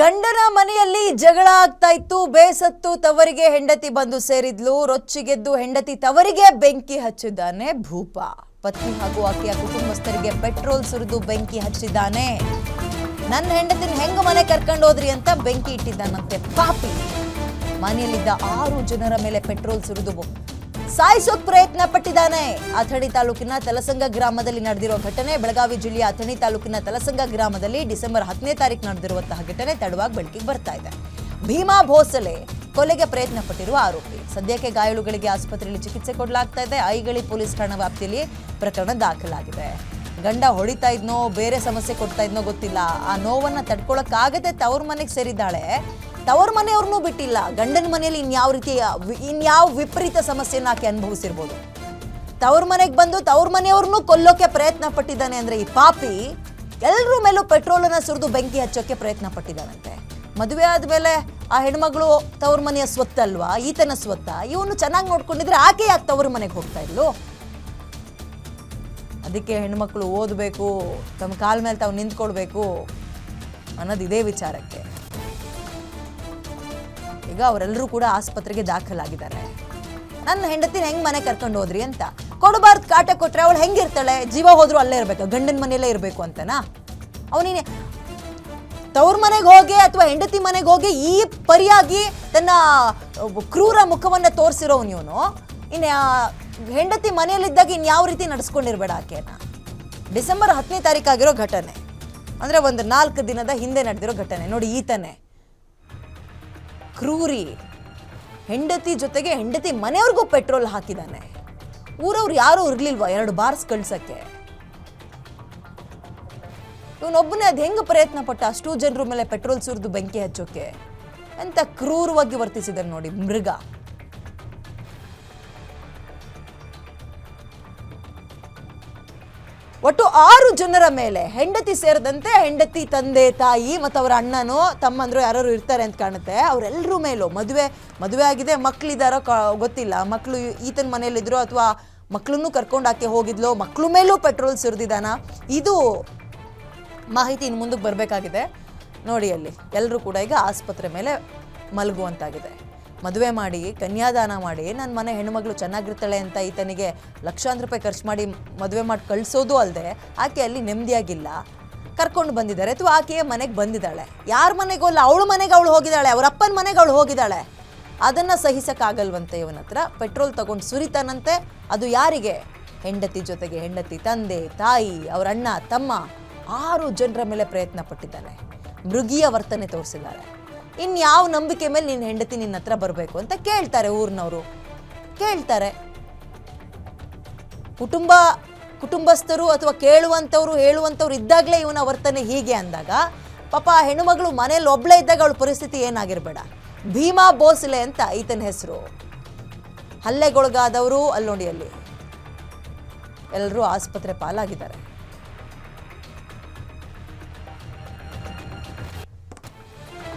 ಗಂಡನ ಮನೆಯಲ್ಲಿ ಜಗಳ ಆಗ್ತಾ ಇತ್ತು. ಬೇಸತ್ತು ತವರಿಗೆ ಹೆಂಡತಿ ಬಂದು ಸೇರಿದ್ಲು. ರೊಚ್ಚಿಗೆದ್ದು ಹೆಂಡತಿ ತವರಿಗೆ ಬೆಂಕಿ ಹಚ್ಚಿದ್ದಾನೆ ಭೂಪ. ಪತ್ನಿ ಹಾಗೂ ಆಕೆಯ ಕುಟುಂಬಸ್ಥರಿಗೆ ಪೆಟ್ರೋಲ್ ಸುರಿದು ಬೆಂಕಿ ಹಚ್ಚಿದ್ದಾನೆ. ನನ್ನ ಹೆಂಡತಿನ ಹೆಂಗ ಮನೆ ಕರ್ಕೊಂಡು ಹೋದ್ರಿ ಅಂತ ಬೆಂಕಿ ಇಟ್ಟಿದ್ದಾನಂತೆ ಪಾಪಿ. ಮನೆಯಲ್ಲಿದ್ದ 6 ಜನರ ಮೇಲೆ ಪೆಟ್ರೋಲ್ ಸುರಿದು ಸಾಯಿಸೋಕ್ ಪ್ರಯತ್ನ ಪಟ್ಟಿದ್ದಾನೆ. ಅಥಣಿ ತಾಲೂಕಿನ ತಲಸಂಗ ಗ್ರಾಮದಲ್ಲಿ ನಡೆದಿರುವ ಘಟನೆ. ಬೆಳಗಾವಿ ಜಿಲ್ಲೆಯ ಅಥಣಿ ತಾಲೂಕಿನ ತಲಸಂಗ ಗ್ರಾಮದಲ್ಲಿ ಡಿಸೆಂಬರ್ 10ನೇ ತಾರೀಕು ನಡೆದಿರುವಂತಹ ಘಟನೆ ತಡವಾಗಿ ಬೆಳಕಿಗೆ ಬರ್ತಾ ಇದೆ. ಭೀಮಾ ಭೋಸಲೆ ಕೊಲೆಗೆ ಪ್ರಯತ್ನ ಪಟ್ಟಿರುವ ಆರೋಪಿ. ಸದ್ಯಕ್ಕೆ ಗಾಯಾಳುಗಳಿಗೆ ಆಸ್ಪತ್ರೆಯಲ್ಲಿ ಚಿಕಿತ್ಸೆ ಕೊಡಲಾಗ್ತಾ ಇದೆ. ಐಗಳಿ ಪೊಲೀಸ್ ಠಾಣಾ ವ್ಯಾಪ್ತಿಯಲ್ಲಿ ಪ್ರಕರಣ ದಾಖಲಾಗಿದೆ. ಗಂಡ ಹೊಡಿತಾ ಇದ್ನೋ ಬೇರೆ ಸಮಸ್ಯೆ ಕೊಡ್ತಾ ಇದ್ನೋ ಗೊತ್ತಿಲ್ಲ. ಆ ನೋವನ್ನ ತಡ್ಕೊಳಕ್ಕಾಗದೆ ತವ್ರ ಮನೆಗೆ ಸೇರಿದ್ದಾಳೆ. ತವ್ರ ಮನೆಯವ್ರನ್ನೂ ಬಿಟ್ಟಿಲ್ಲ. ಗಂಡನ ಮನೆಯಲ್ಲಿ ಇನ್ಯಾವ ವಿಪರೀತ ಸಮಸ್ಯೆನ ಆಕೆ ಅನುಭವಿಸಿರ್ಬೋದು. ತವ್ರ ಮನೆಗೆ ಬಂದು ತವ್ರ ಮನೆಯವ್ರನ್ನೂ ಕೊಲ್ಲೋಕೆ ಪ್ರಯತ್ನ ಪಟ್ಟಿದ್ದಾನೆ ಅಂದ್ರೆ ಈ ಪಾಪಿ ಎಲ್ಲರ ಮೇಲೂ ಪೆಟ್ರೋಲನ್ನ ಸುರಿದು ಬೆಂಕಿ ಹಚ್ಚೋಕೆ ಪ್ರಯತ್ನ ಪಟ್ಟಿದ್ದಾನಂತೆ. ಮದುವೆ ಆದ್ಮೇಲೆ ಆ ಹೆಣ್ಮಗಳು ತವ್ರ ಮನೆಯ ಸ್ವತ್ತಲ್ವಾ, ಈತನ ಸ್ವತ್ತ. ಇವನು ಚೆನ್ನಾಗಿ ನೋಡ್ಕೊಂಡಿದ್ರೆ ಆಕೆ ಯಾಕೆ ತವ್ರ ಮನೆಗೆ ಹೋಗ್ತಾ ಇದ್ಲು? ಅದಕ್ಕೆ ಹೆಣ್ಮಕ್ಳು ಓದಬೇಕು, ತಮ್ಮ ಕಾಲ ಮೇಲೆ ತಾವು ನಿಂತ್ಕೊಳ್ಬೇಕು ಅನ್ನೋದು ಇದೇ ವಿಚಾರಕ್ಕೆ ಈಗ ಅವರೆಲ್ಲರೂ ಕೂಡ ಆಸ್ಪತ್ರೆಗೆ ದಾಖಲಾಗಿದ್ದಾರೆ. ನನ್ನ ಹೆಂಡತಿನ ಹೆಂಗ್ ಮನೆ ಕರ್ಕೊಂಡು ಹೋದ್ರಿ ಅಂತ. ಕೊಡಬಾರ್ದು ಕಾಟ ಕೊಟ್ರೆ ಅವಳು ಹೆಂಗಿರ್ತಾಳೆ? ಜೀವ ಹೋದ್ರು ಅಲ್ಲೇ ಇರ್ಬೇಕು, ಗಂಡನ ಮನೆಯಲ್ಲೇ ಇರಬೇಕು ಅಂತನಾ? ಅವನಿನ ತವ್ರ ಮನೆಗೆ ಹೋಗಿ ಅಥವಾ ಹೆಂಡತಿ ಮನೆಗೆ ಹೋಗಿ ಈ ಪರಿಯಾಗಿ ತನ್ನ ಕ್ರೂರ ಮುಖವನ್ನ ತೋರಿಸಿರೋನು ಇವನು. ಇನ್ನು ಹೆಂಡತಿ ಮನೆಯಲ್ಲಿದ್ದಾಗ ಇನ್ಯಾವ ರೀತಿ ನಡೆಸ್ಕೊಂಡಿರ್ಬೇಡ ಆಕೆನ. ಡಿಸೆಂಬರ್ 10ನೇ ತಾರೀಕು ಆಗಿರೋ ಘಟನೆ ಅಂದ್ರೆ ಒಂದು 4 ದಿನದ ಹಿಂದೆ ನಡೆದಿರೋ ಘಟನೆ ನೋಡಿ. ಈತನೇ ಕ್ರೂರಿ. ಹೆಂಡತಿ ಜೊತೆಗೆ ಹೆಂಡತಿ ಮನೆಯವ್ರಿಗೂ ಪೆಟ್ರೋಲ್ ಹಾಕಿದ್ದಾನೆ. ಊರವ್ರು ಯಾರೂ ಇರ್ಲಿಲ್ವಾ 2 ಬಾರ್ಸ್ ಕಳ್ಸಕ್ಕೆ? ಇವನೊಬ್ಬನೇ ಅದು ಹೆಂಗ ಪ್ರಯತ್ನ ಪಟ್ಟ ಅಷ್ಟು ಜನರ ಮೇಲೆ ಪೆಟ್ರೋಲ್ ಸುರಿದು ಬೆಂಕಿ ಹಚ್ಚೋಕೆ? ಅಂತ ಕ್ರೂರವಾಗಿ ವರ್ತಿಸಿದಾರೆ ನೋಡಿ, ಮೃಗ. ಒಟ್ಟು 6 ಜನರ ಮೇಲೆ, ಹೆಂಡತಿ ಸೇರಿದಂತೆ ಹೆಂಡತಿ ತಂದೆ ತಾಯಿ ಮತ್ತು ಅವರ ಅಣ್ಣನೋ ತಮ್ಮಂದ್ರು ಯಾರು ಇರ್ತಾರೆ ಅಂತ ಕಾಣುತ್ತೆ. ಅವರೆಲ್ಲರೂ ಮೇಲೂ ಮದುವೆ ಆಗಿದೆ, ಮಕ್ಕಳಿದಾರೋ ಗೊತ್ತಿಲ್ಲ. ಮಕ್ಕಳು ಈತನ ಮನೇಲಿದ್ರು ಅಥವಾ ಮಕ್ಕಳನ್ನು ಕರ್ಕೊಂಡು ಆಕೆ ಹೋಗಿದ್ಲು. ಮಕ್ಕಳು ಮೇಲೂ ಪೆಟ್ರೋಲ್ ಸುರಿದಿದ್ದಾನ. ಇದು ಮಾಹಿತಿ ಇನ್ನು ಮುಂದಕ್ಕೆ ಬರಬೇಕಾಗಿದೆ ನೋಡಿ. ಅಲ್ಲಿ ಎಲ್ಲರೂ ಕೂಡ ಈಗ ಆಸ್ಪತ್ರೆ ಮೇಲೆ ಮಲಗುವಂತಾಗಿದೆ. ಮದುವೆ ಮಾಡಿ ಕನ್ಯಾದಾನ ಮಾಡಿ ನನ್ನ ಮನೆ ಹೆಣ್ಣುಮಗಳು ಚೆನ್ನಾಗಿರ್ತಾಳೆ ಅಂತ ಈತನಿಗೆ ಲಕ್ಷಾಂತರ ರೂಪಾಯಿ ಖರ್ಚು ಮಾಡಿ ಮದುವೆ ಮಾಡಿ ಕಳಿಸೋದು ಅಲ್ಲದೆ ಆಕೆ ಅಲ್ಲಿ ನೆಮ್ಮದಿಯಾಗಿಲ್ಲ. ಕರ್ಕೊಂಡು ಬಂದಿದ್ದಾರೆ ಅಥವಾ ಆಕೆಯ ಮನೆಗೆ ಬಂದಿದ್ದಾಳೆ. ಯಾರ ಮನೆಗೋಲ್ಲ, ಅವಳ ಮನೆಗೆ ಅವಳು ಹೋಗಿದ್ದಾಳೆ, ಅವ್ರ ಅಪ್ಪನ ಮನೆಗೆ ಅವಳು ಹೋಗಿದ್ದಾಳೆ. ಅದನ್ನು ಸಹಿಸಕ್ಕಾಗಲ್ವಂತೆ. ಇವನ ಹತ್ರ ಪೆಟ್ರೋಲ್ ತಗೊಂಡು ಸುರಿತಾನಂತೆ. ಅದು ಯಾರಿಗೆ? ಹೆಂಡತಿ ಜೊತೆಗೆ ಹೆಂಡತಿ ತಂದೆ ತಾಯಿ ಅವರ ಅಣ್ಣ ತಮ್ಮ 6 ಜನರ ಮೇಲೆ ಪ್ರಯತ್ನ ಪಟ್ಟಿದ್ದಾನೆ. ಮೃಗೀಯ ವರ್ತನೆ ತೋರಿಸಿದ್ದಾರೆ. ಇನ್ಯಾವ ನಂಬಿಕೆ ಮೇಲೆ ನಿನ್ನ ಹೆಂಡತಿ ನಿನ್ನ ಹತ್ರ ಬರಬೇಕು ಅಂತ ಕೇಳ್ತಾರೆ ಊರಿನವರು, ಕೇಳ್ತಾರೆ. ಕುಟುಂಬಸ್ಥರು ಅಥವಾ ಕೇಳುವಂಥವ್ರು ಹೇಳುವಂಥವ್ರು ಇದ್ದಾಗಲೇ ಇವನ ವರ್ತನೆ ಹೀಗೆ ಅಂದಾಗ ಪಾಪ ಹೆಣ್ಣುಮಗಳು ಮನೇಲಿ ಒಬ್ಳೇ ಇದ್ದಾಗ ಅವಳ ಪರಿಸ್ಥಿತಿ ಏನಾಗಿರ್ಬೇಡ. ಭೀಮಾ ಭೋಸಲೆ ಅಂತ ಈತನ ಹೆಸರು. ಹಲ್ಲೆಗೊಳಗಾದವರು ಅಲ್ಲಿ ನೋಡಿ, ಅಲ್ಲಿ ಎಲ್ಲರೂ ಆಸ್ಪತ್ರೆ ಪಾಲಾಗಿದ್ದಾರೆ.